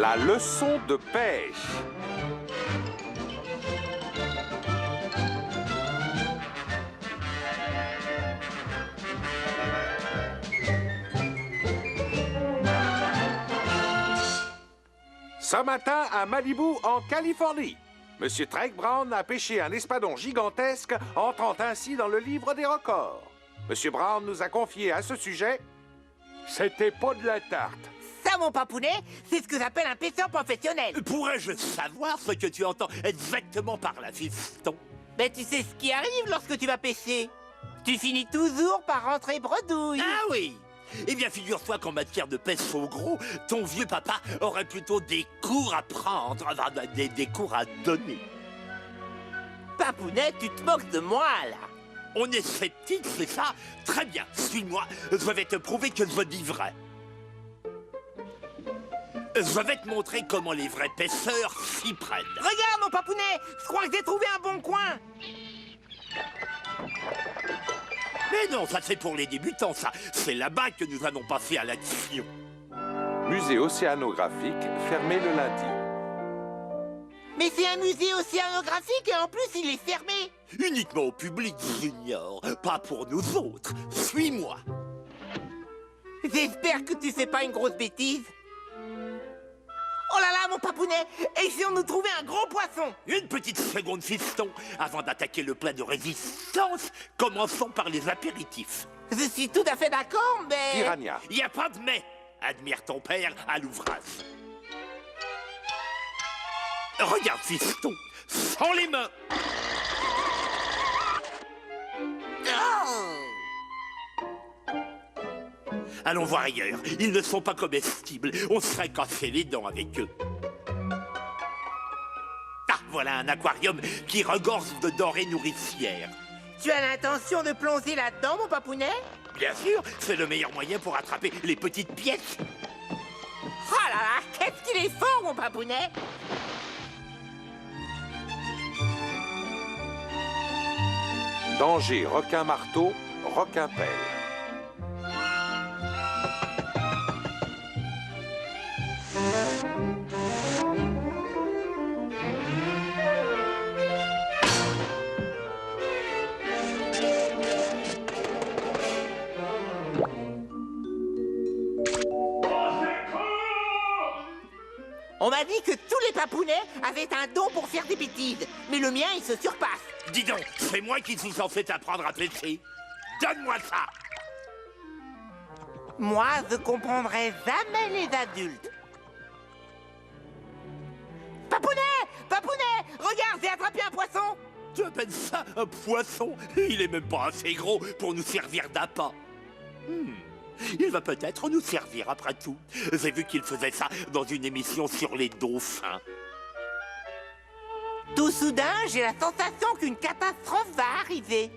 La leçon de pêche. Ce matin, à Malibu, en Californie, Monsieur Trek Brown a pêché un espadon gigantesque, entrant ainsi dans le livre des records. Monsieur Brown nous a confié à ce sujet... C'était pas de la tarte. Ça, mon papounet, c'est ce que j'appelle un pêcheur professionnel. Pourrais-je savoir ce que tu entends exactement par là, fiston? Mais tu sais ce qui arrive lorsque tu vas pêcher. Tu finis toujours par rentrer bredouille. Ah oui. Eh bien, figure-toi qu'en matière de pêche au gros, ton vieux papa aurait plutôt des cours à prendre, enfin, des cours à donner. Papounet, tu te moques de moi, là. On est sceptique, c'est ça? Très bien, suis-moi, je vais te prouver que je dis vrai. Je vais te montrer comment les vrais pêcheurs s'y prennent. Regarde, mon papounet, je crois que j'ai trouvé un bon coin. Mais non, ça c'est pour les débutants, ça. C'est là-bas que nous allons passer à l'action. Musée océanographique, fermé le lundi. Mais c'est un musée océanographique et en plus il est fermé. Uniquement au public, Junior, pas pour nous autres. Suis-moi. J'espère que tu fais pas une grosse bêtise. Oh là là, mon papounet, et si on nous trouvait un gros poisson? Une petite seconde, fiston. Avant d'attaquer le plat de résistance, commençons par les apéritifs. Je suis tout à fait d'accord, mais... Piranha. Il n'y a pas de mais. Admire ton père à l'ouvrage. Regarde, fiston, sans les mains. Allons voir ailleurs. Ils ne sont pas comestibles. On serait cassé les dents avec eux. Ah, voilà un aquarium qui regorge de denrées nourricières. Tu as l'intention de plonger là-dedans, mon papounet? Bien sûr, c'est le meilleur moyen pour attraper les petites pièces. Oh là là, qu'est-ce qu'il est fort, mon papounet! Danger, requin-marteau, requin-pelle. On m'a dit que tous les papounets avaient un don pour faire des bêtises, mais le mien, il se surpasse. Dis donc, c'est moi qui suis censé t'apprendre à pêcher. Donne-moi ça. Moi, je comprendrai jamais les adultes. Papounet! Papounet! Regarde, j'ai attrapé un poisson! Tu appelles ça un poisson? Il est même pas assez gros pour nous servir d'appât. Il va peut-être nous servir après tout. J'ai vu qu'il faisait ça dans une émission sur les dauphins. Tout soudain, j'ai la sensation qu'une catastrophe va arriver.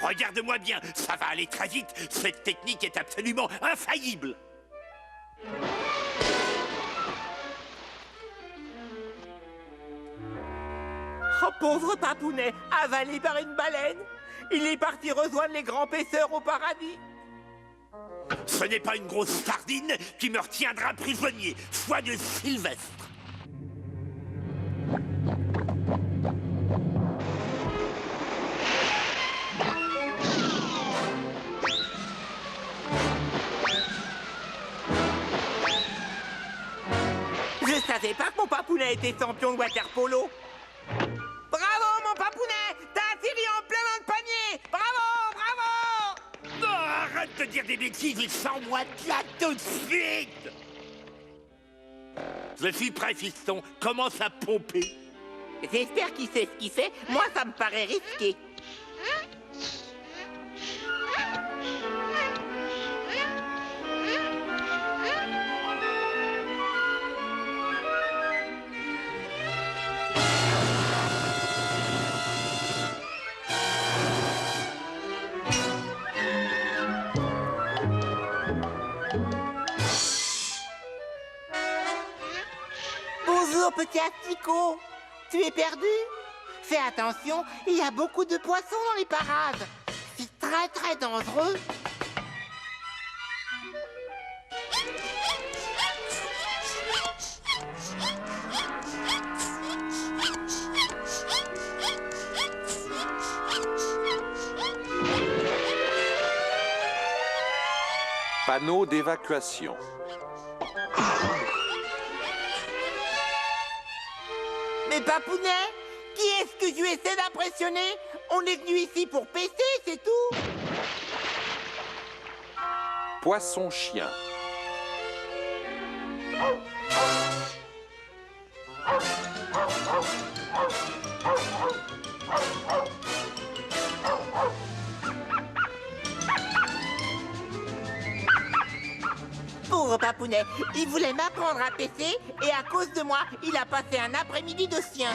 Regarde-moi bien, ça va aller très vite. Cette technique est absolument infaillible. Oh, pauvre papounet, avalé par une baleine. Il est parti rejoindre les grands pêcheurs au paradis. Ce n'est pas une grosse sardine qui me retiendra prisonnier. Foi de Sylvestre. Je savais pas que mon papounet était champion de water-polo. Bravo, mon papounet! T'as atterri en plein dans le panier! Bravo, bravo! Non, arrête de dire des bêtises et sors-moi de là tout de suite! Je suis prêt, fiston. Commence à pomper. J'espère qu'il sait ce qu'il fait. Moi, ça me paraît risqué. Bonjour, petit asticot. Tu es perdu? Fais attention, il y a beaucoup de poissons dans les parades. C'est très très dangereux. Panneau d'évacuation. Mais Papounet, qui est-ce que tu essaies d'impressionner? On est venu ici pour pêcher, c'est tout. Poisson-chien. Pauvre Papounet, il voulait m'apprendre à pêcher et à cause de moi, il a passé un après-midi de sien.